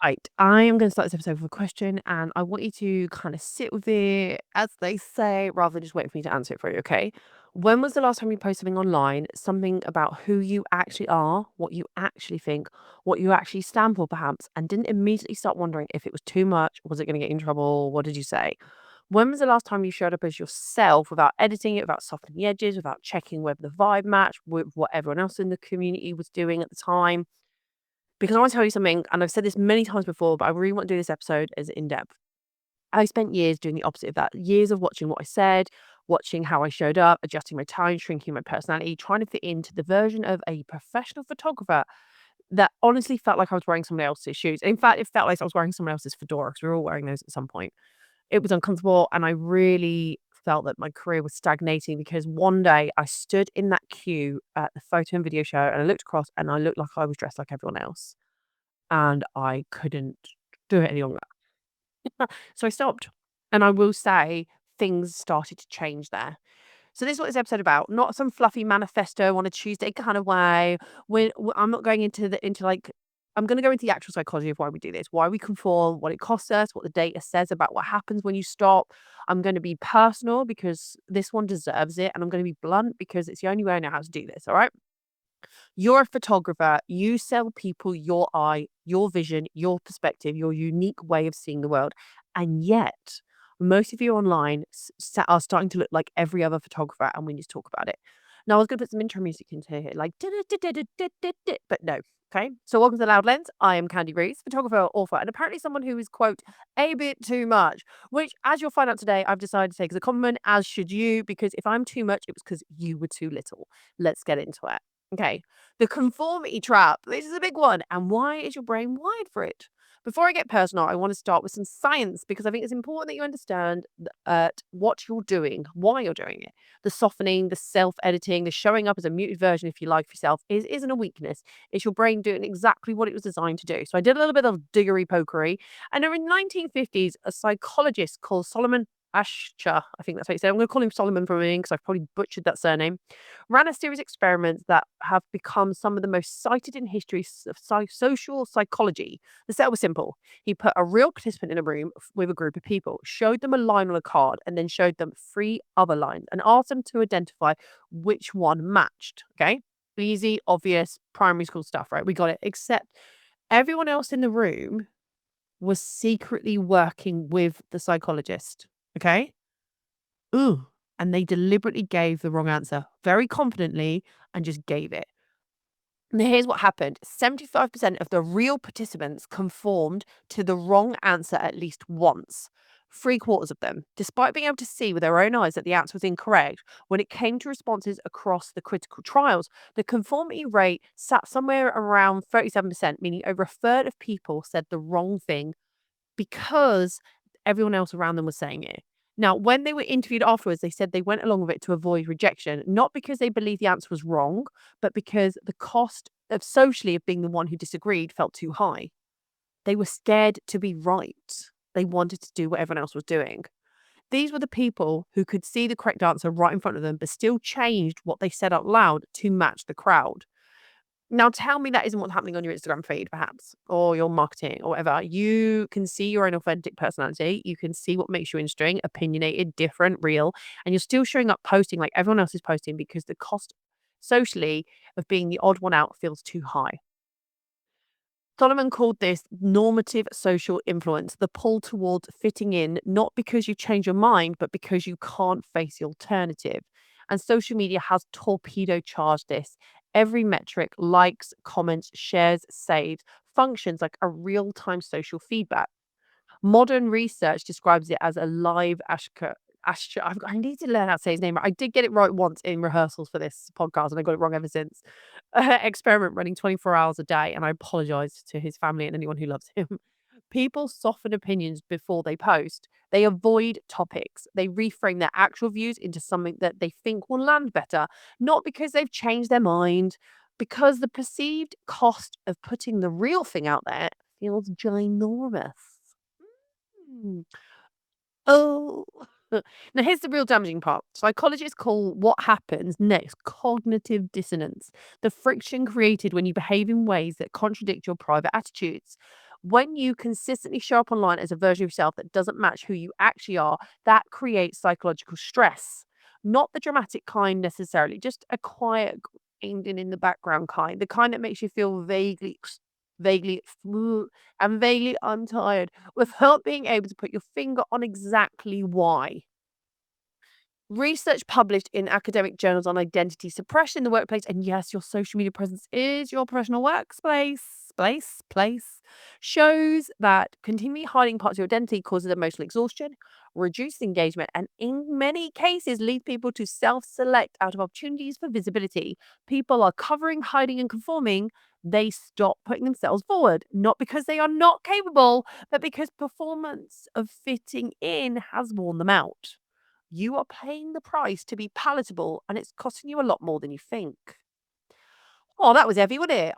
Right, I am going to start this episode with a question, and I want you to kind of sit with it, as they say, rather than just wait for me to answer it for you, okay? When was the last time you posted something online, something about who you actually are, what you actually think, what you actually stand for, perhaps, and didn't immediately start wondering if it was too much, was it going to get you in trouble, what did you say? When was the last time you showed up as yourself without editing it, without softening the edges, without checking whether the vibe matched with what everyone else in the community was doing at the time? Because I want to tell you something, and I've said this many times before, but I really want to do this episode as in depth. I spent years doing the opposite of that. Years of watching what I said, watching how I showed up, adjusting my tone, shrinking my personality, trying to fit into the version of a professional photographer that honestly felt like I was wearing someone else's shoes. In fact, it felt like I was wearing someone else's fedora because we were all wearing those at some point. It was uncomfortable, and I really felt that my career was stagnating because one day I stood in that queue at the photo and video show and I looked across and I looked like I was dressed like everyone else and I couldn't do it any longer. So I stopped. And I will say things started to change there. So this is what this episode about. Not some fluffy manifesto on a Tuesday kind of way. I'm not going into like I'm going to go into the actual psychology of why we do this, why we conform, what it costs us, what the data says about what happens when you stop. I'm going to be personal because this one deserves it, and I'm going to be blunt because it's the only way I know how to do this. All right. You're a photographer. You sell people your eye, your vision, your perspective, your unique way of seeing the world. And yet, most of you online are starting to look like every other photographer, and we need to talk about it. Now, I was going to put some intro music into here, like, but no. Okay, so welcome to Loud Lens. I am Khandie Rees, photographer, author, and apparently someone who is, quote, a bit too much, which, as you'll find out today, I've decided to take as a compliment, as should you, because if I'm too much, it was because you were too little. Let's get into it. Okay, the conformity trap. This is a big one. And why is your brain wired for it? Before I get personal, I want to start with some science because I think it's important that you understand what you're doing, why you're doing it. The softening, the self editing, the showing up as a muted version, if you like, of yourself isn't a weakness. It's your brain doing exactly what it was designed to do. So I did a little bit of diggery pokery. And in the 1950s, a psychologist called Solomon Ascher, I think that's what he said. I'm going to call him Solomon for a minute because I've probably butchered that surname, ran a series of experiments that have become some of the most cited in history of social psychology. The setup was simple. He put a real participant in a room with a group of people, showed them a line on a card, and then showed them three other lines and asked them to identify which one matched. Okay. Easy, obvious, primary school stuff, right? We got it. Except everyone else in the room was secretly working with the psychologist. Okay. Ooh. And they deliberately gave the wrong answer very confidently and just gave it. Now, here's what happened 75% of the real participants conformed to the wrong answer at least once. Three-quarters of them, despite being able to see with their own eyes that the answer was incorrect, when it came to responses across the critical trials, the conformity rate sat somewhere around 37%, meaning over a third of people said the wrong thing because everyone else around them was saying it. Now, when they were interviewed afterwards, they said they went along with it to avoid rejection, not because they believed the answer was wrong, but because the cost of socially of being the one who disagreed felt too high. They were scared to be right. They wanted to do what everyone else was doing. These were the people who could see the correct answer right in front of them, but still changed what they said out loud to match the crowd. Now tell me that isn't what's happening on your Instagram feed, perhaps, or your marketing or whatever. You can see your own authentic personality. You can see what makes you interesting, opinionated, different, real, and you're still showing up posting like everyone else is posting because the cost socially of being the odd one out feels too high. Solomon called this normative social influence, the pull towards fitting in, not because you change your mind, but because you can't face the alternative. And social media has torpedo charged this. Every metric, likes, comments, shares, saves, functions like a real time social feedback. Modern research describes it as a live I need to learn how to say his name. I did get it right once in rehearsals for this podcast, and I got it wrong ever since. Experiment running 24 hours a day, and I apologize to his family and anyone who loves him. People soften opinions before they post. They avoid topics. They reframe their actual views into something that they think will land better, not because they've changed their mind, because the perceived cost of putting the real thing out there feels ginormous. Mm. Oh. Now, here's the real damaging part. Psychologists call what happens next cognitive dissonance, the friction created when you behave in ways that contradict your private attitudes. When you consistently show up online as a version of yourself that doesn't match who you actually are, that creates psychological stress. Not the dramatic kind necessarily, just a quiet grinding in the background kind, the kind that makes you feel vaguely and vaguely untired without being able to put your finger on exactly why. Research published in academic journals on identity suppression in the workplace, and yes, your social media presence is your professional workspace, place, shows that continually hiding parts of your identity causes emotional exhaustion, reduced engagement, and in many cases lead people to self-select out of opportunities for visibility. People are covering, hiding, and conforming. They stop putting themselves forward, not because they are not capable, but because performance of fitting in has worn them out. You are paying the price to be palatable, and it's costing you a lot more than you think. Oh, that was heavy, wasn't it?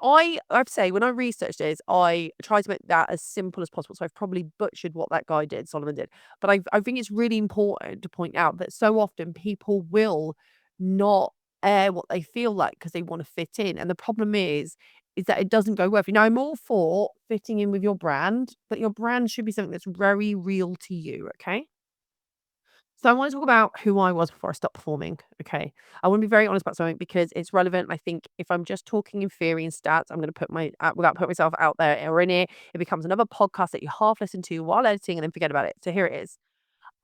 I'd say when I researched this, I tried to make that as simple as possible. So I've probably butchered what that guy did, Solomon did. But I think it's really important to point out that so often people will not air what they feel like because they want to fit in. And the problem is that it doesn't go well. Now, I'm all for fitting in with your brand, but your brand should be something that's very real to you. Okay. So I want to talk about who I was before I stopped performing. Okay. I want to be very honest about something because it's relevant. I think if I'm just talking in theory and stats, I'm going to put without putting myself out there or in it, it becomes another podcast that you half listen to while editing and then forget about it. So here it is.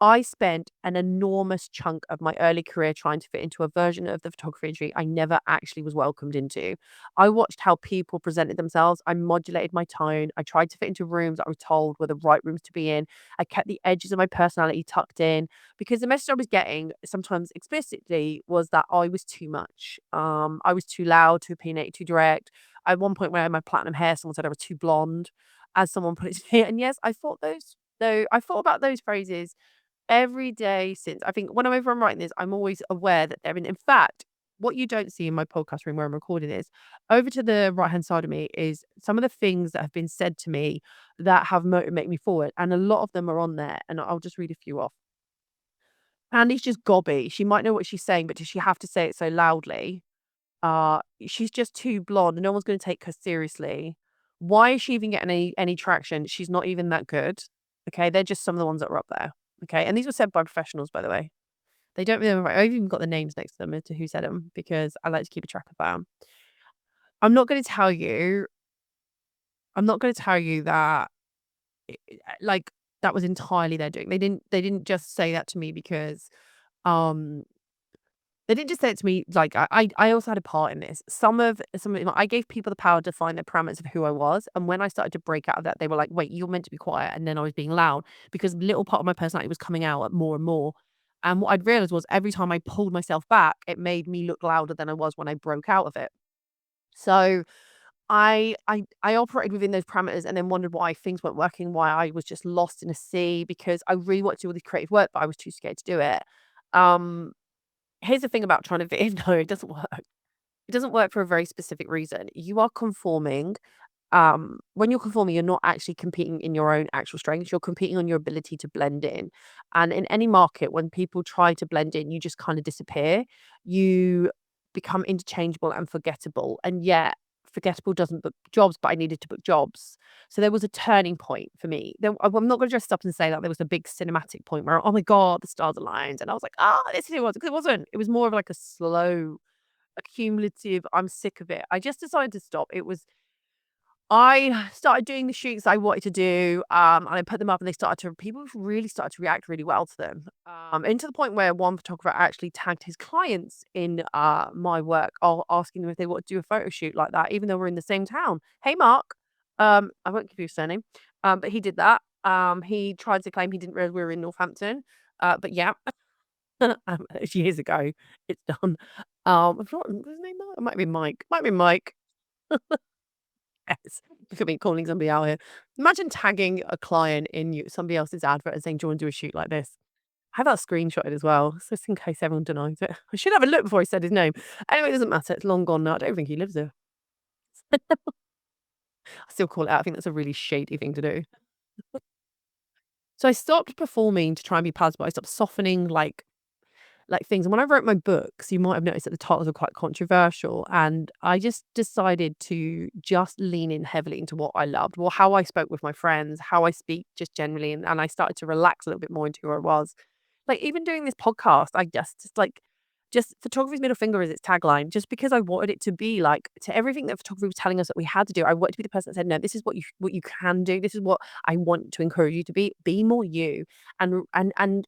I spent an enormous chunk of my early career trying to fit into a version of the photography industry I never actually was welcomed into. I watched how people presented themselves. I modulated my tone. I tried to fit into rooms that I was told were the right rooms to be in. I kept the edges of my personality tucked in because the message I was getting, sometimes explicitly, was that I was too much. I was too loud, too opinionated, too direct. At one point, when I had my platinum hair, someone said I was too blonde, as someone put it to me. And yes, I thought those. Though I thought about those phrases every day since. I think whenever I'm writing this, I'm always aware that they're in fact, what you don't see in my podcast room where I'm recording this, over to the right-hand side of me is some of the things that have been said to me that have motivated me forward, and a lot of them are on there, and I'll just read a few off. "Andy's just gobby. She might know what she's saying, but does she have to say it so loudly? She's just too blonde, no one's gonna take her seriously. Why is she even getting any traction? She's not even that good." Okay, they're just some of the ones that were up there. Okay, and these were said by professionals, by the way. They don't remember. I've even got the names next to them as to who said them because I like to keep a track of that. I'm not gonna tell you I'm not gonna tell you that, like, that was entirely their doing. They didn't just say that to me because, um they didn't just say it to me, like, I also had a part in this. Some of I gave people the power to define the parameters of who I was, and when I started to break out of that, they were like, "Wait, you're meant to be quiet," and then I was being loud because a little part of my personality was coming out at more and more, and what I'd realized was every time I pulled myself back, it made me look louder than I was when I broke out of it. So, I operated within those parameters and then wondered why things weren't working, why I was just lost in a sea because I really wanted to do all this creative work, but I was too scared to do it. Um Here's the thing about trying to fit in. No, it doesn't work. It doesn't work for a very specific reason. You are conforming. When you're conforming, you're not actually competing in your own actual strengths. You're competing on your ability to blend in. And in any market, when people try to blend in, you just kind of disappear. You become interchangeable and forgettable. And yet, forgettable doesn't book jobs, but I needed to book jobs. So there was a turning point for me. I'm not going to just up and say that there was a big cinematic point where, oh my God, the stars aligned. And I was like, ah, this is who it was. Because it wasn't. It was more of like a slow, accumulative, I'm sick of it. I just decided to stop. I started doing the shoots I wanted to do, and I put them up and people really started to react really well to them. And to the point where one photographer actually tagged his clients in my work, asking them if they want to do a photo shoot like that, even though we're in the same town. Hey, Mark. I won't give you a surname, but he did that. He tried to claim he didn't realize we were in Northampton, but yeah, years ago, it's done. I've forgotten was his name. Mark? It might be Mike. Might be Mike. Yes. Look at me calling somebody out here. Imagine tagging a client in somebody else's advert and saying, "Do you wanna do a shoot like this?" I have that screenshotted as well, just in case everyone denies it. I should have a look before I said his name. Anyway, it doesn't matter. It's long gone now. I don't think he lives there. I still call it out. I think that's a really shady thing to do. So I stopped performing to try and be palatable. I stopped softening, like like, things. And when I wrote my books, you might have noticed that the titles are quite controversial, and I just decided to just lean in heavily into what I loved, well, how I spoke with my friends, how I speak just generally, and I started to relax a little bit more into who I was. Like, even doing this podcast, I just like just photography's middle finger is its tagline, just because I wanted it to be like to everything that photography was telling us that we had to do. I wanted to be the person that said, "No, this is what you can do. This is what I want to encourage you to be. Be more you, and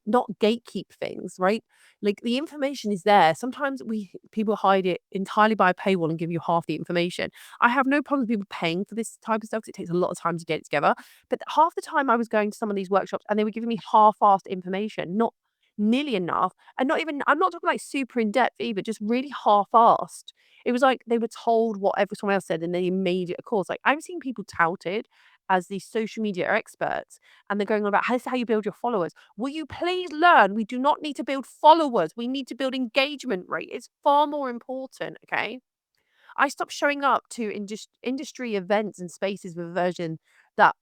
not gatekeep things, right? Like, the information is there. Sometimes we people hide it entirely by a paywall and give you half the information. I have no problem with people paying for this type of stuff because it takes a lot of time to get it together. But half the time I was going to some of these workshops and they were giving me half-assed information, not nearly enough, and not even I'm not talking like super in depth either, just really half-assed. It was like they were told whatever someone else said and they made it a course. Like, I've seen people touted as these social media experts, and they're going on about, "This is how you build your followers." Will you please learn? We do not need to build followers. We need to build engagement rate. It's far more important, okay? I stopped showing up to industry events and spaces with a version that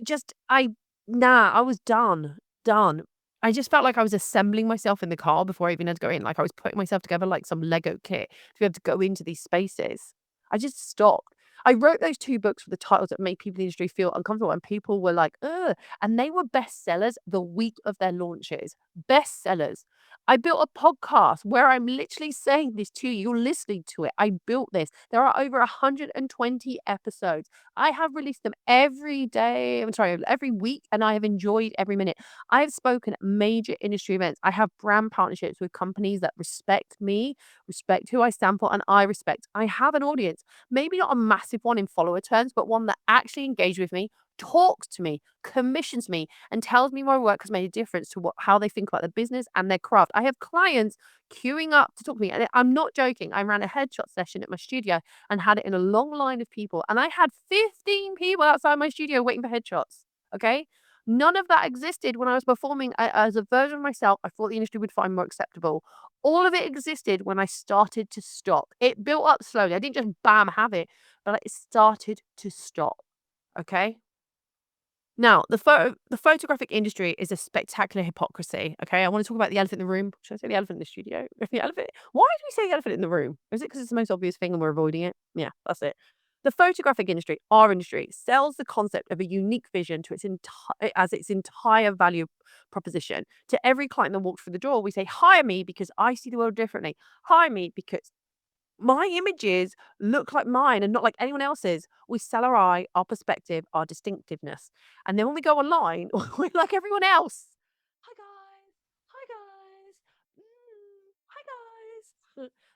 just I was done. I just felt like I was assembling myself in the car before I even had to go in. Like, I was putting myself together like some Lego kit to be able to go into these spaces. I just stopped. I wrote those 2 books with the titles that made people in the industry feel uncomfortable, and people were like, "Ugh," and they were bestsellers the week of their launches. Bestsellers. I built a podcast where I'm literally saying this to you. You're listening to it. I built this. There are over 120 episodes. I have released them every day. I'm sorry, every week, and I have enjoyed every minute. I have spoken at major industry events. I have brand partnerships with companies that respect me, respect who I stand for, and I respect. I have an audience, maybe not a massive one in follower terms, but one that actually engage with me, talks to me, commissions me, and tells me my work has made a difference to how they think about their business and their craft. I have clients queuing up to talk to me, and I'm not joking. I ran a headshot session at my studio and had it in a long line of people, and I had 15 people outside my studio waiting for headshots. Okay. None of that existed when I was performing as a version of myself I thought the industry would find more acceptable. All of it existed when I started to stop. It built up slowly. I didn't just bam have it, but it started to stop. Okay. Now, the photographic industry is a spectacular hypocrisy, okay? I wanna talk about the elephant in the room. Should I say the elephant in the studio? The elephant why do we say the elephant in the room? Is it because it's the most obvious thing and we're avoiding it? Yeah, that's it. The photographic industry, our industry, sells the concept of a unique vision to its entire value proposition. To every client that walks through the door, we say, "Hire me because I see the world differently. Hire me because my images look like mine and not like anyone else's." We sell our eye, our perspective, our distinctiveness. And then when we go online, we're like everyone else. Hi guys. Hi guys. Hi guys.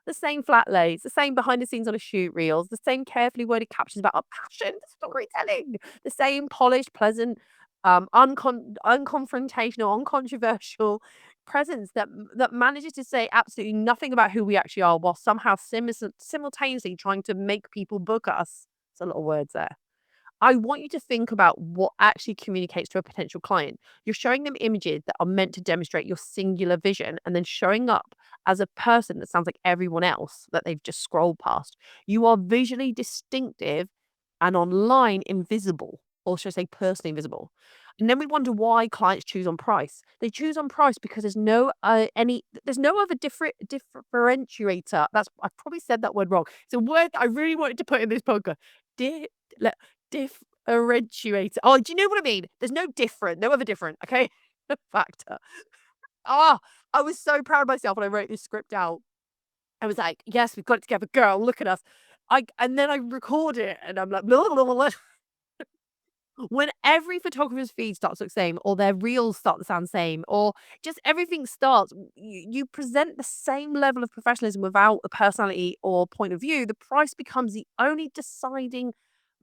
The same flat lays, the same behind the scenes on a shoot reels, the same carefully worded captions about our passion, storytelling, the same polished, pleasant, unconfrontational, uncontroversial presence that manages to say absolutely nothing about who we actually are while somehow simultaneously trying to make people book us. It's a lot of words there. I want you to think about what actually communicates to a potential client. You're showing them images that are meant to demonstrate your singular vision and then showing up as a person that sounds like everyone else that they've just scrolled past. You are visually distinctive and online invisible, or should I say personally invisible. And then we wonder why clients choose on price. They choose on price because there's no other differentiator. That's I've probably said that word wrong. It's a word that I really wanted to put in this podcast. Di- le- Differentiator. Oh, do you know what I mean? There's no other different, okay? Factor. Ah, I was so proud of myself when I wrote this script out. I was like, "Yes, we've got it together, girl. Look at us." And then I record it, and I'm like, blah, blah, blah, blah. When every photographer's feed starts to look the same, or their reels start to sound the same, or just everything starts, you present the same level of professionalism without a personality or point of view, the price becomes the only deciding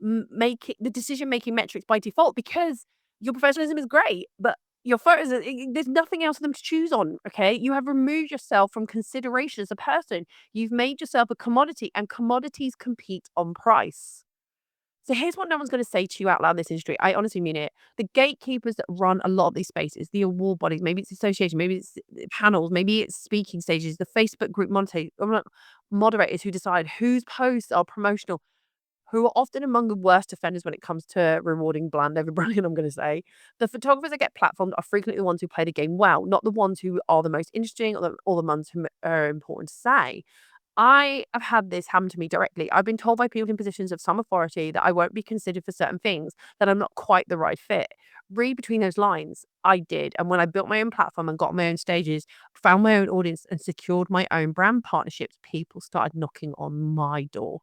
making the decision making metrics by default because your professionalism is great, but your photos, there's nothing else for them to choose on. Okay. You have removed yourself from consideration as a person. You've made yourself a commodity, and commodities compete on price. So here's what no one's going to say to you out loud in this industry. I honestly mean it. The gatekeepers that run a lot of these spaces, the award bodies, maybe it's association, maybe it's panels, maybe it's speaking stages, the Facebook group moderators who decide whose posts are promotional. who are often among the worst offenders when it comes to rewarding bland over brilliant, I'm going to say. The photographers that get platformed are frequently the ones who play the game well, not the ones who are the most interesting or the ones who are important to say. I have had this happen to me directly. I've been told by people in positions of some authority that I won't be considered for certain things, that I'm not quite the right fit. Read between those lines. I did. And when I built my own platform and got my own stages, found my own audience, and secured my own brand partnerships, people started knocking on my door,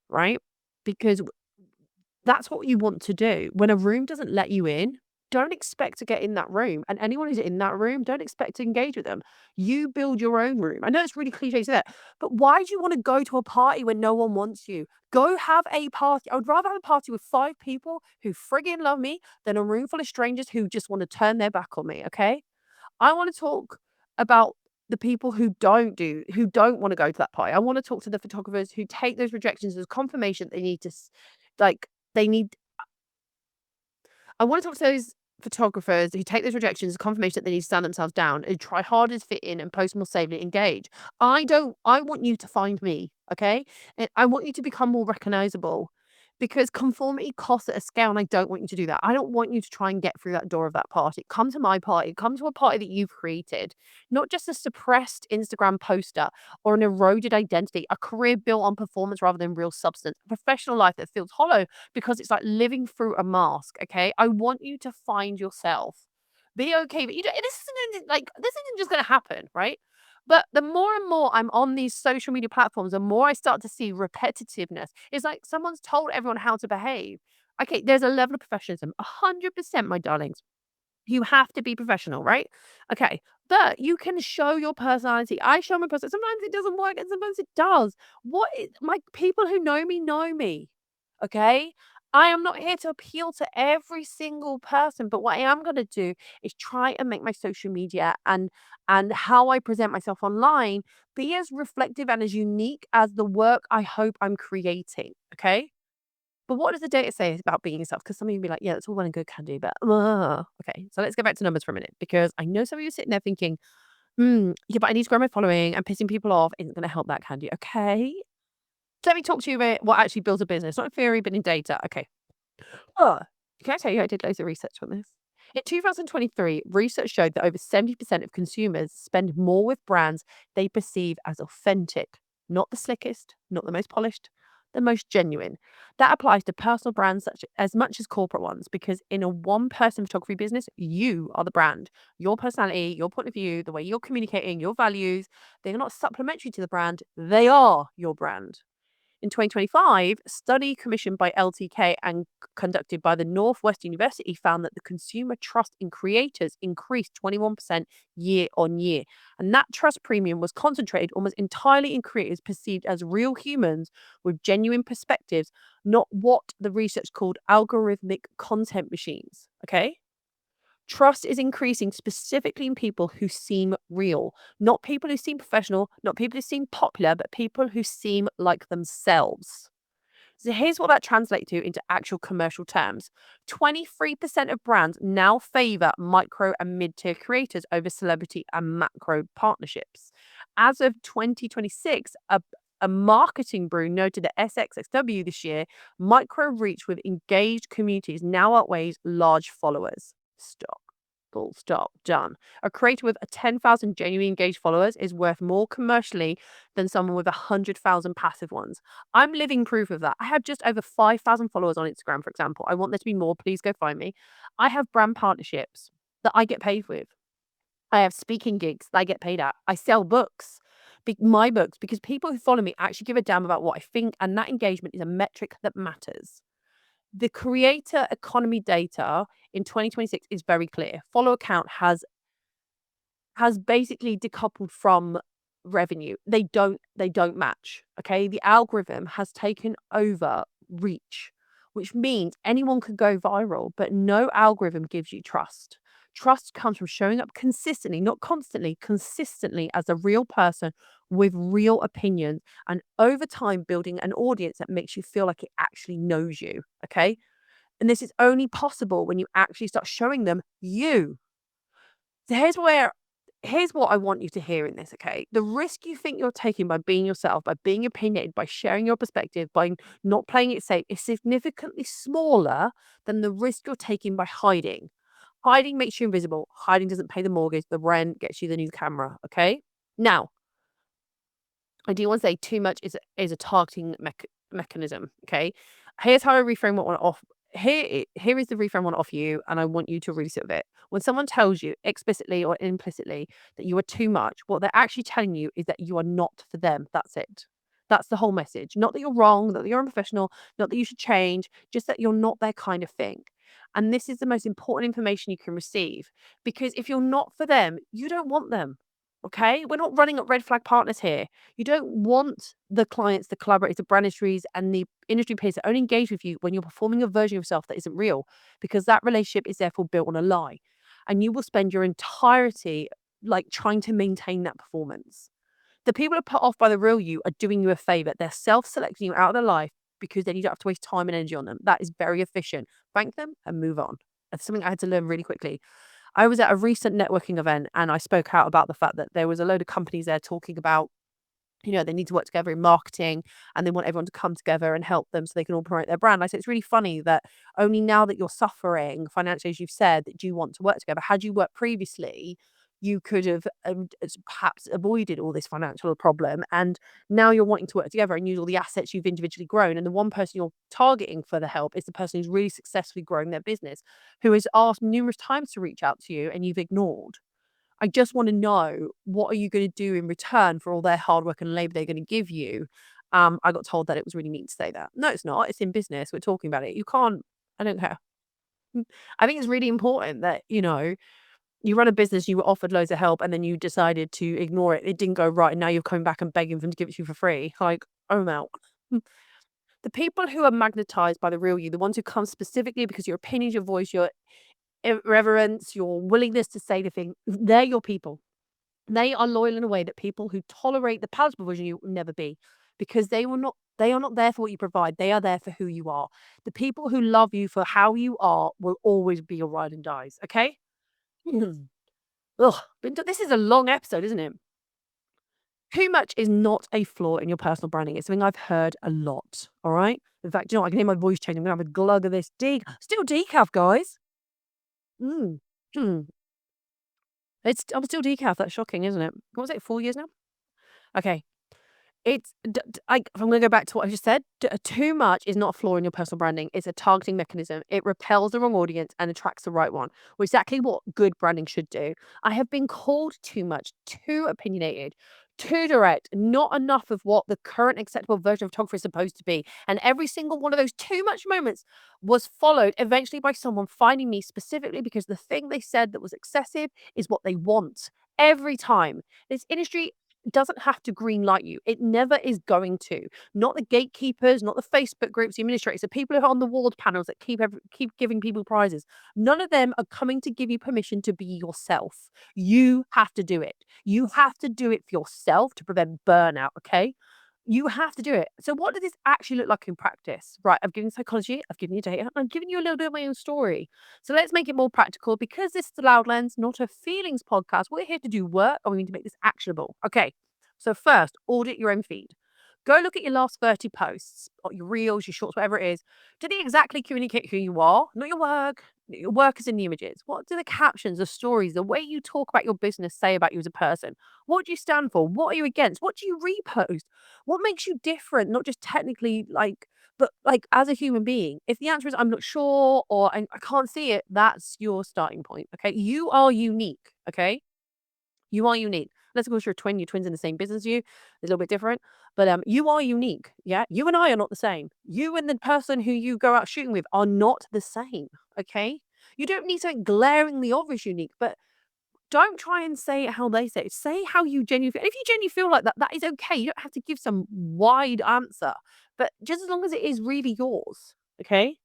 right? Because that's what you want to do. When a room doesn't let you in, don't expect to get in that room. And anyone who's in that room, don't expect to engage with them. You build your own room. I know it's really cliche to say that, but why do you want to go to a party when no one wants you? Go have a party. I would rather have a party with 5 people who friggin' love me than a room full of strangers who just want to turn their back on me. Okay. I want to talk about the people who don't want to go to that party. I want to talk to the photographers who take those rejections as confirmation they need to like they need I want to talk to those photographers who take those rejections as confirmation that they need to stand themselves down and try harder to fit in and post more savely engage. I want you to find me, okay? And I want you to become more recognizable because conformity costs at a scale and I don't want you to do that. I don't want you to try and get through that door of that party. Come to my party. Come to a party that you've created, not just a suppressed Instagram poster or an eroded identity, a career built on performance rather than real substance, a professional life that feels hollow because it's like living through a mask, okay? I want you to find yourself. Be okay, but this isn't just gonna happen, right? But the more and more I'm on these social media platforms, the more I start to see repetitiveness. It's like someone's told everyone how to behave. Okay, there's a level of professionalism, 100%, my darlings. You have to be professional, right? Okay. But you can show your personality. I show my personality. Sometimes it doesn't work and sometimes it does. My people who know me know me. Okay. I am not here to appeal to every single person, but what I am going to do is try and make my social media and how I present myself online be as reflective and as unique as the work I hope I'm creating. Okay. But what does the data say about being yourself? Because some of you be like, yeah, that's all well and good, Candy, but okay. So let's go back to numbers for a minute because I know some of you are sitting there thinking, yeah, but I need to grow my following and pissing people off isn't going to help that, Candy. Okay. So let me talk to you about what actually builds a business, not in theory, but in data. Okay. Oh, can I tell you, I did loads of research on this. In 2023, research showed that over 70% of consumers spend more with brands they perceive as authentic, not the slickest, not the most polished, the most genuine. That applies to personal brands such as much as corporate ones, because in a one-person photography business, you are the brand. Your personality, your point of view, the way you're communicating, your values, they're not supplementary to the brand, they are your brand. In 2025, a study commissioned by LTK and conducted by the Northwest University found that the consumer trust in creators increased 21% year on year. And that trust premium was concentrated almost entirely in creators perceived as real humans with genuine perspectives, not what the research called algorithmic content machines. Okay. Trust is increasing specifically in people who seem real, not people who seem professional, not people who seem popular, but people who seem like themselves. So here's what that translates to into actual commercial terms. 23% of brands now favor micro and mid-tier creators over celebrity and macro partnerships. As of 2026, a marketing brew noted that SXSW this year, micro reach with engaged communities now outweighs large followers. Stop. Full stop. Done. A creator with a 10,000 genuinely engaged followers is worth more commercially than someone with 100,000 passive ones. I'm living proof of that. I have just over 5,000 followers on Instagram, for example. I want there to be more. Please go find me. I have brand partnerships that I get paid with. I have speaking gigs that I get paid at. I sell books, my books, because people who follow me actually give a damn about what I think, and that engagement is a metric that matters. The creator economy data in 2026 is very clear. Follow count has basically decoupled from revenue. They don't match. Okay. The algorithm has taken over reach, which means anyone could go viral, but no algorithm gives you trust. Trust comes from showing up consistently, not constantly, consistently as a real person with real opinions, and over time building an audience that makes you feel like it actually knows you. Okay. And this is only possible when you actually start showing them you. So here's what I want you to hear in this, okay? The risk you think you're taking by being yourself, by being opinionated, by sharing your perspective, by not playing it safe is significantly smaller than the risk you're taking by hiding. Hiding makes you invisible. Hiding doesn't pay the mortgage. The rent gets you the new camera, okay? Now, I do want to say too much is a targeting mechanism. Okay, here's how I reframe what I want to off. Here is the reframe I want to offer you, and I want you to really sit with it. When someone tells you explicitly or implicitly that you are too much, what they're actually telling you is that you are not for them. That's it. That's the whole message. Not that you're wrong, not that you're unprofessional, not that you should change, just that you're not their kind of thing. And this is the most important information you can receive because if you're not for them, you don't want them. Okay, we're not running up red flag partners here. You don't want the clients, the collaborators, the brand industries, and the industry peers that only engage with you when you're performing a version of yourself that isn't real, because that relationship is therefore built on a lie. And you will spend your entirety like trying to maintain that performance. The people who are put off by the real you are doing you a favor. They're self-selecting you out of their life because then you don't have to waste time and energy on them. That is very efficient. Thank them and move on. That's something I had to learn really quickly. I was at a recent networking event and I spoke out about the fact that there was a load of companies there talking about, they need to work together in marketing and they want everyone to come together and help them so they can all promote their brand. I said, it's really funny that only now that you're suffering financially, as you've said, that you want to work together. Had you worked previously, you could have perhaps avoided all this financial problem. And now you're wanting to work together and use all the assets you've individually grown. And the one person you're targeting for the help is the person who's really successfully growing their business, who has asked numerous times to reach out to you and you've ignored. I just want to know, what are you going to do in return for all their hard work and labor they're going to give you? I got told that it was really neat to say that. No, it's not. It's in business. We're talking about it. You can't, I don't care. I think it's really important that, you run a business, you were offered loads of help and then you decided to ignore it. It didn't go right. And now you're coming back and begging them to give it to you for free. Like, oh no. The people who are magnetized by the real you, the ones who come specifically because your opinions, your voice, your irreverence, your willingness to say the thing, they're your people. They are loyal in a way that people who tolerate the palatable version of you will never be, because they are not there for what you provide. They are there for who you are. The people who love you for how you are will always be your ride and dies. Okay? Ugh, this is a long episode, isn't it? Too much is not a flaw in your personal branding. It's something I've heard a lot. All right. In fact, I can hear my voice changing. I'm gonna have a glug of this. Still decaf, guys. Mm. Hmm. I'm still decaf. That's shocking, isn't it? What was it? 4 years now? Okay. It's if I'm gonna go back to what I just said, too much is not a flaw in your personal branding. It's a targeting mechanism. It repels the wrong audience and attracts the right one, which is exactly what good branding should do. I have been called too much, too opinionated, too direct, not enough of what the current acceptable version of photography is supposed to be. And every single one of those too much moments was followed eventually by someone finding me specifically because the thing they said that was excessive is what they want every time. This industry doesn't have to green light you. It never is going to. Not the gatekeepers, not the Facebook groups, the administrators, the people who are on the ward panels that keep giving people prizes. None of them are coming to give you permission to be yourself. You have to do it. You have to do it for yourself to prevent burnout, okay? You have to do it. So what does this actually look like in practice? Right, I've given you psychology, I've given you data, and I've given you a little bit of my own story. So let's make it more practical because this is the Loud Lens, not a feelings podcast. We're here to do work and we need to make this actionable. Okay, so first, audit your own feed. Go look at your last 30 posts, or your reels, your shorts, whatever it is. Do they exactly communicate who you are? Not your work. Your work is in the images. What do the captions, the stories, the way you talk about your business say about you as a person? What do you stand for? What are you against? What do you repost? What makes you different? Not just technically, but like as a human being. If the answer is I'm not sure or I can't see it, that's your starting point. Okay. You are unique. Okay. You are unique. Let's go, you're a twin, your twins in the same business as you. It's a little bit different. But you are unique. Yeah. You and I are not the same. You and the person who you go out shooting with are not the same. Okay. You don't need something glaringly obvious unique, but don't try and say it how they say it. Say how you genuinely feel. If you genuinely feel like that, that is okay. You don't have to give some wide answer, but just as long as it is really yours. Okay.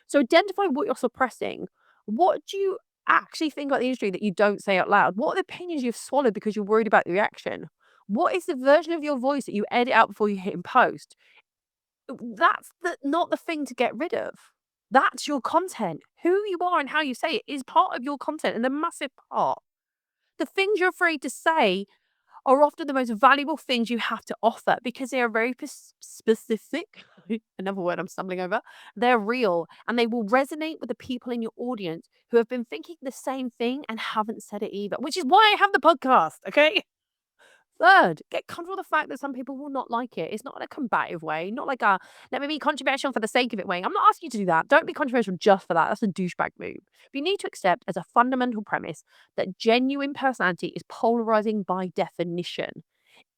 So identify what you're suppressing. What do you actually think about the industry that you don't say out loud? What are the opinions you've swallowed because you're worried about the reaction? What is the version of your voice that you edit out before you hit in post? That's not the thing to get rid of. That's your content. Who you are and how you say it is part of your content and a massive part. the things you're afraid to say are often the most valuable things you have to offer because they are very specific. Another word I'm stumbling over. They're real and they will resonate with the people in your audience who have been thinking the same thing and haven't said it either, which is why I have the podcast. Okay. Third, get comfortable with the fact that some people will not like it. It's not in a combative way, not like a let me be controversial for the sake of it way. I'm not asking you to do that. Don't be controversial just for that. That's a douchebag move. But you need to accept as a fundamental premise that genuine personality is polarizing by definition.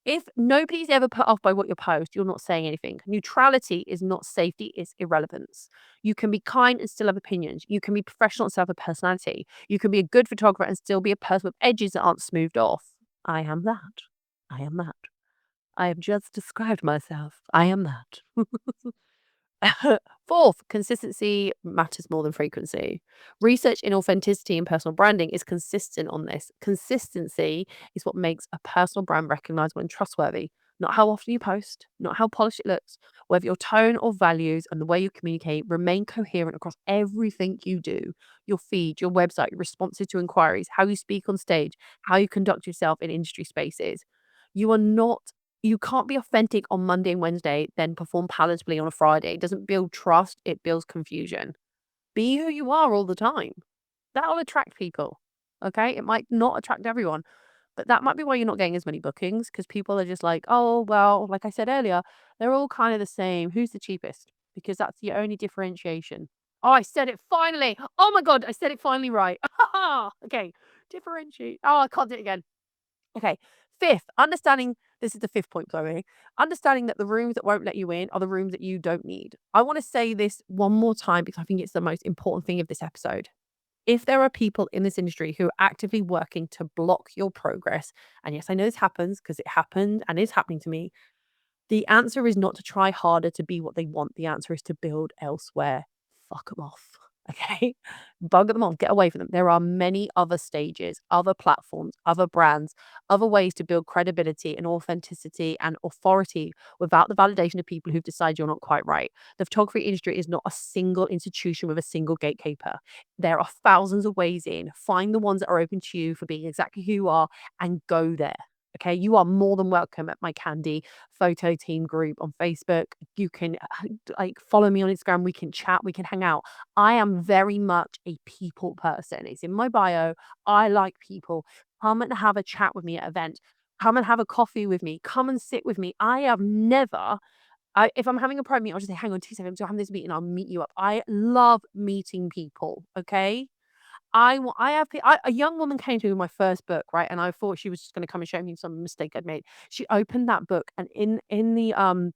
If nobody's ever put off by what you post, you're not saying anything. Neutrality is not safety, it's irrelevance. You can be kind and still have opinions. You can be professional and still have a personality. You can be a good photographer and still be a person with edges that aren't smoothed off. I am that. I am that. I have just described myself. I am that. Fourth, consistency matters more than frequency. Research in authenticity and personal branding is consistent on this. Consistency is what makes a personal brand recognizable and trustworthy. Not how often you post, not how polished it looks, whether your tone or values and the way you communicate remain coherent across everything you do. Your feed, your website, your responses to inquiries, how you speak on stage, how you conduct yourself in industry spaces. You are not you can't be authentic on Monday and Wednesday, then perform palatably on a Friday. It doesn't build trust, it builds confusion. Be who you are all the time. That'll attract people. Okay? It might not attract everyone, but that might be why you're not getting as many bookings because people are just like, oh, well, like I said earlier, they're all kind of the same. Who's the cheapest? Because that's the only differentiation. Oh, I said it finally. Oh my God, I said it finally right. Okay. Differentiate. Oh, I can't do it again. Okay. Fifth, understanding this is the fifth point, Chloe. Understanding that the rooms that won't let you in are the rooms that you don't need. I want to say this one more time because I think it's the most important thing of this episode. If there are people in this industry who are actively working to block your progress, and yes, I know this happens because it happened and is happening to me, the answer is not to try harder to be what they want. The answer is to build elsewhere. Fuck them off. Okay? Bugger them off. Get away from them. There are many other stages, other platforms, other brands, other ways to build credibility and authenticity and authority without the validation of people who've decided you're not quite right. The photography industry is not a single institution with a single gatekeeper. There are thousands of ways in. Find the ones that are open to you for being exactly who you are and go there. Okay, you are more than welcome at my Khandie photo team group on Facebook. You can like follow me on Instagram. We can chat. We can hang out. I am very much a people person. It's in my bio. I like people. Come and have a chat with me at events. Come and have a coffee with me. Come and sit with me. I have never. If I'm having a private meeting, I'll just say, hang on 2 seconds. I'm having this meeting. I'll meet you up. I love meeting people. Okay. A young woman came to me with my first book, right? And I thought she was just gonna come and show me some mistake I'd made. She opened that book and in the,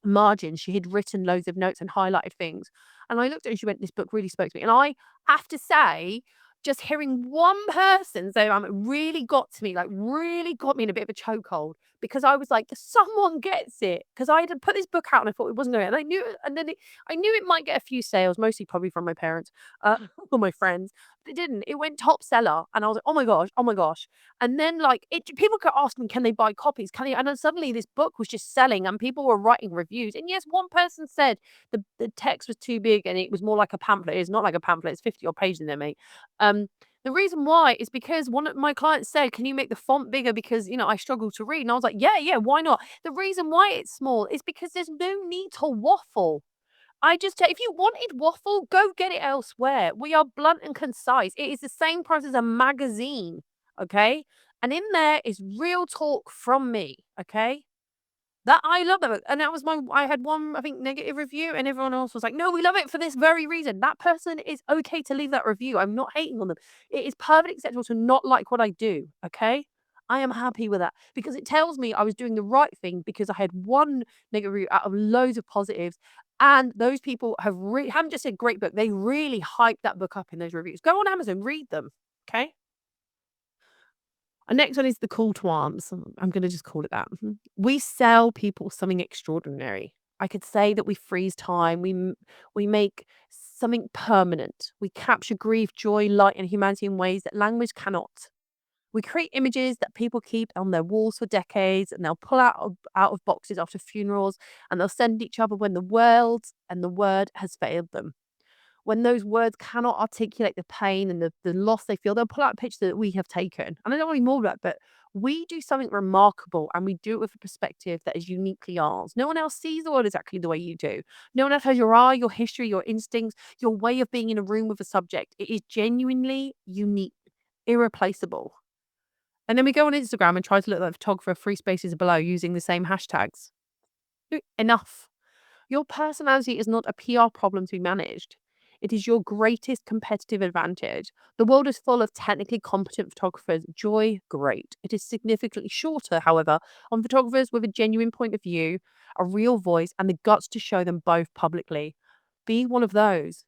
margin, she had written loads of notes and highlighted things. And I looked at her and she went, "This book really spoke to me." And I have to say, just hearing one person say, it really got to me, like really got me in a bit of a chokehold because I was like, someone gets it. Because I had put this book out and I thought it wasn't going to, and I knew, and then I knew it might get a few sales, mostly probably from my parents or my friends. But it didn't. It went top seller. And I was like, oh my gosh, oh my gosh. And then like people could ask me, can they buy copies? Can they? And then suddenly this book was just selling and people were writing reviews. And yes, one person said the text was too big and it was more like a pamphlet. It's not like a pamphlet. It's 50 odd pages in there, mate. The reason why is because one of my clients said, "Can you make the font bigger because, I struggle to read?" And I was like, "Yeah, yeah, why not?" The reason why it's small is because there's no need to waffle. If you wanted waffle, go get it elsewhere. We are blunt and concise. It is the same price as a magazine, okay? And in there is real talk from me, okay? That I love that book, and that was I had one, I think, negative review, and everyone else was like, "No, we love it for this very reason." That person is okay to leave that review. I'm not hating on them. It is perfectly acceptable to not like what I do, okay? I am happy with that because it tells me I was doing the right thing because I had one negative review out of loads of positives, and those people haven't just said great book. They really hyped that book up in those reviews. Go on Amazon, read them, okay? Our next one is the call to arms. I'm going to just call it that. We sell people something extraordinary. I could say that we freeze time. We make something permanent. We capture grief, joy, light, and humanity in ways that language cannot. We create images that people keep on their walls for decades, and they'll pull out of boxes after funerals, and they'll send each other when the world and the word has failed them. when those words cannot articulate the pain and the loss they feel, they'll pull out a picture that we have taken. And I don't want any more of that, but we do something remarkable and we do it with a perspective that is uniquely ours. No one else sees the world exactly the way you do. No one else has your eye, your history, your instincts, your way of being in a room with a subject. It is genuinely unique, irreplaceable. And then we go on Instagram and try to look like a photographer free spaces below using the same hashtags. Enough. Your personality is not a PR problem to be managed. It is your greatest competitive advantage. The world is full of technically competent photographers. Joy, great. It is significantly shorter, however, on photographers with a genuine point of view, a real voice, and the guts to show them both publicly. Be one of those.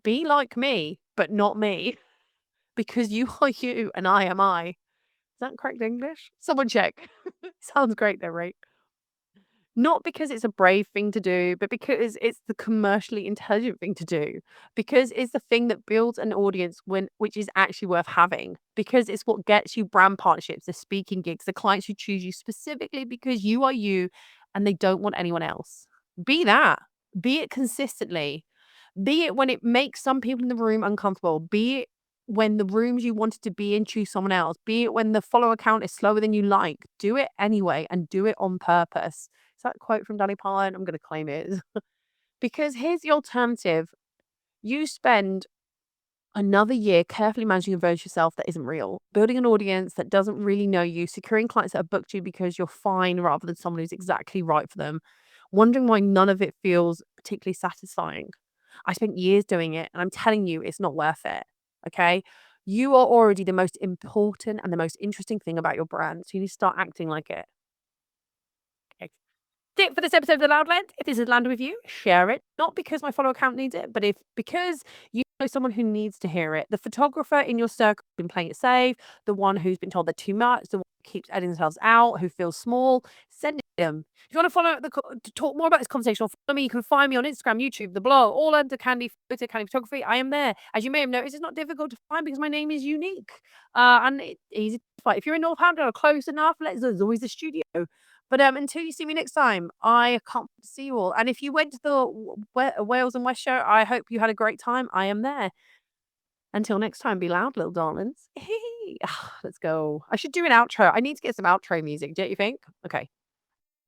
Be like me, but not me, because you are you and I am I. Is that correct English? Someone check. Sounds great though, right? Not because it's a brave thing to do, but because it's the commercially intelligent thing to do. Because it's the thing that builds an audience which is actually worth having. Because it's what gets you brand partnerships, the speaking gigs, the clients who choose you specifically because you are you and they don't want anyone else. Be that. Be it consistently. Be it when it makes some people in the room uncomfortable. Be it when the rooms you wanted to be in choose someone else. Be it when the follower count is slower than you like. Do it anyway and do it on purpose. Is that a quote from Danny Pine? I'm going to claim it. Because here's the alternative. You spend another year carefully managing a version of yourself that isn't real, building an audience that doesn't really know you, securing clients that have booked you because you're fine rather than someone who's exactly right for them, wondering why none of it feels particularly satisfying. I spent years doing it and I'm telling you it's not worth it. Okay. You are already the most important and the most interesting thing about your brand. So you need to start acting like it. Okay. That's it for this episode of The Loudland. If this has landed with you, share it. Not because my follower account needs it, but if because you know someone who needs to hear it. The photographer in your circle who's been playing it safe, the one who's been told they're too much, the one who keeps editing themselves out, who feels small, send it to them. If you want to follow to talk more about this conversation or follow me, you can find me on Instagram, YouTube, the blog, all under Khandie Photo, Khandie Photography. I am there. As you may have noticed, it's not difficult to find because my name is unique. And it's easy to find. If you're in Northampton or close enough, there's always a studio. But, until you see me next time, I can't wait to see you all. And if you went to the Wales and West show, I hope you had a great time. I am there. Until next time, be loud, little darlings. Let's go. I should do an outro. I need to get some outro music, don't you think? Okay.